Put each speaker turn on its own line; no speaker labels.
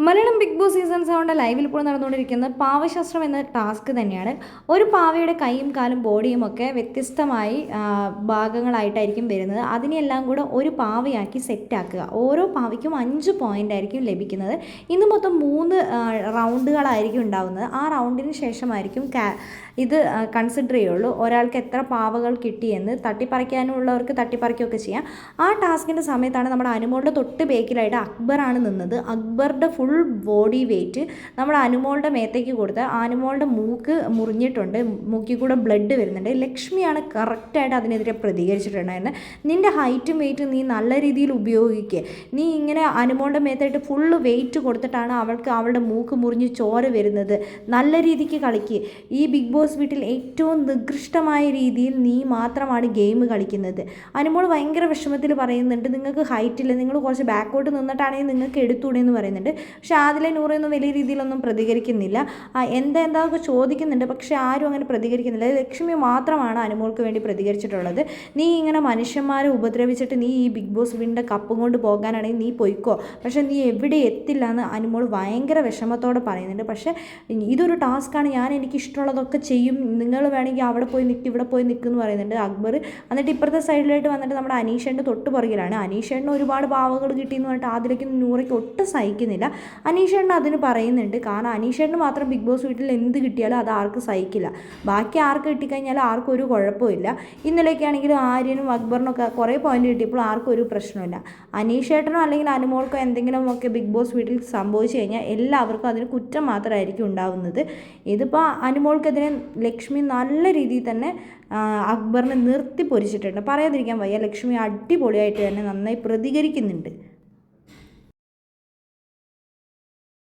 Malayalam big boss season 7 ലൈവിൽ ഇപ്പോൾ നടന്നുകൊണ്ടിരിക്കുന്ന പാവശാസ്ത്രം എന്ന ടാസ്ക് തന്നെയാണ്. ഒരു പാവയുടെ കൈയും കാലും ബോഡിയും ഒക്കെ വ്യത്യസ്തമായി ഭാഗങ്ങളായിട്ടായിരിക്കും വരുന്നത്. അതിനെല്ലാം കൂടെ ഒരു പാവയാക്കി സെറ്റാക്കുക. ഓരോ പാവയ്ക്കും 5 പോയിൻ്റ് ആയിരിക്കും ലഭിക്കുന്നത്. ഇന്ന് മൊത്തം 3 റൗണ്ടുകളായിരിക്കും ഉണ്ടാവുന്നത്. ആ റൗണ്ടിന് ശേഷമായിരിക്കും ഇത് കൺസിഡർ ചെയ്യുള്ളൂ. ഒരാൾക്ക് എത്ര പാവകൾ കിട്ടിയെന്ന്. തട്ടിപ്പറിക്കാനുള്ളവർക്ക് തട്ടിപ്പറിക്കുകയൊക്കെ ചെയ്യാം. ആ ടാസ്കിൻ്റെ സമയത്താണ് നമ്മുടെ അനുമോളുടെ തൊട്ട് ബേക്കിലായിട്ട് അക്ബറാണ് നിന്നത്. അക്ബറുടെ ഫുൾ ബോഡി വെയിറ്റ് നമ്മുടെ അനുമോളുടെ മേത്തേക്ക് കൊടുത്ത് അനുമോളുടെ മൂക്ക് മുറിഞ്ഞിട്ടുണ്ട്. മൂക്കിൽ കൂടെ ബ്ലഡ് വരുന്നുണ്ട്. ലക്ഷ്മിയാണ് കറക്റ്റായിട്ട് അതിനെതിരെ പ്രതികരിച്ചിട്ടുണ്ടായിരുന്നത്. നിൻ്റെ ഹൈറ്റും വെയിറ്റും നീ നല്ല രീതിയിൽ ഉപയോഗിക്കുക. നീ ഇങ്ങനെ അനുമോളുടെ മേത്തായിട്ട് ഫുള്ള് വെയിറ്റ് കൊടുത്തിട്ടാണ് അവളുടെ മൂക്ക് മുറിഞ്ഞ് ചോര വരുന്നത്. നല്ല രീതിക്ക് കളിക്കുക. ഈ ബിഗ് ബോസ് വീട്ടിൽ ഏറ്റവും നികൃഷ്ടമായ രീതിയിൽ നീ മാത്രമാണ് ഗെയിം കളിക്കുന്നത്. അനുമോൾ ഭയങ്കര വിഷമത്തിൽ പറയുന്നുണ്ട്, നിങ്ങൾക്ക് ഹൈറ്റില്ല, നിങ്ങൾ കുറച്ച് ബാക്കോട്ട് നിന്നിട്ടാണെങ്കിൽ നിങ്ങൾക്ക് എടുത്തൂടെ എന്ന് പറയുന്നുണ്ട്. പക്ഷേ ആദിലെ നൂറൊന്നും വലിയ രീതിയിലൊന്നും പ്രതികരിക്കുന്നില്ല. എന്താക്കെ ചോദിക്കുന്നുണ്ട്, പക്ഷേ ആരും അങ്ങനെ പ്രതികരിക്കുന്നില്ല. ലക്ഷ്മി മാത്രമാണ് അനുമോൾക്ക് വേണ്ടി പ്രതികരിച്ചിട്ടുള്ളത്. നീ ഇങ്ങനെ മനുഷ്യന്മാരെ ഉപദ്രവിച്ചിട്ട് നീ ഈ ബിഗ് ബോസ് വീടിൻ്റെ കപ്പും കൊണ്ട് പോകാനാണെങ്കിൽ നീ പൊയ്ക്കോ, പക്ഷേ നീ എവിടെ എത്തില്ല എന്ന് അനുമോൾ ഭയങ്കര വിഷമത്തോടെ പറയുന്നുണ്ട്. പക്ഷേ ഇതൊരു ടാസ്ക്കാണ്, ഞാൻ എനിക്ക് ഇഷ്ടമുള്ളതൊക്കെ ചെയ്യും, നിങ്ങൾ വേണമെങ്കിൽ അവിടെ പോയി നിൽക്കും ഇവിടെ പോയി നിൽക്കും എന്ന് പറയുന്നുണ്ട് അക്ബർ. എന്നിട്ട് ഇപ്പുറത്തെ സൈഡിലായിട്ട് വന്നിട്ട് നമ്മുടെ അനീഷേൻ്റെ തൊട്ട് പുറകിലാണ്. അനീഷേണ്ണ ഒരുപാട് പാവകൾ കിട്ടിയെന്ന് പറഞ്ഞിട്ട് അതിലേക്ക് നൂറയ്ക്ക് ഒട്ടും സഹിക്കുന്നില്ല. അനീഷേണ്ണ അതിന് പറയുന്നുണ്ട്. കാരണം അനീഷേണ്ണ മാത്രം ബിഗ് ബോസ് വീട്ടിൽ എന്ത് കിട്ടിയാലും അത് ആർക്ക് സഹിക്കില്ല. ബാക്കി ആർക്ക് കിട്ടിക്കഴിഞ്ഞാൽ ആർക്കും ഒരു കുഴപ്പമില്ല. ഇന്നലെയൊക്കെ ആണെങ്കിലും ആര്യനും അക്ബറിനൊക്കെ കുറേ പോയിന്റ് കിട്ടിയപ്പോൾ ആർക്കും ഒരു പ്രശ്നമില്ല. അനീഷേട്ടനോ അല്ലെങ്കിൽ അനുമോൾക്കോ എന്തെങ്കിലുമൊക്കെ ബിഗ് ബോസ് വീട്ടിൽ സംഭവിച്ചു കഴിഞ്ഞാൽ എല്ലാവർക്കും അതിന് കുറ്റം മാത്രമായിരിക്കും ഉണ്ടാവുന്നത്. ഇതിപ്പോൾ അനുമോൾക്കെതിരെ ലക്ഷ്മി നല്ല രീതിയിൽ തന്നെ അക്ബറിനെ നിർത്തി പൊരിച്ചിട്ടുണ്ട്. പറയാതിരിക്കാൻ വയ്യ. ലക്ഷ്മി അടിപൊളിയായിട്ട് തന്നെ നന്നായി പ്രതികരിക്കുന്നുണ്ട്.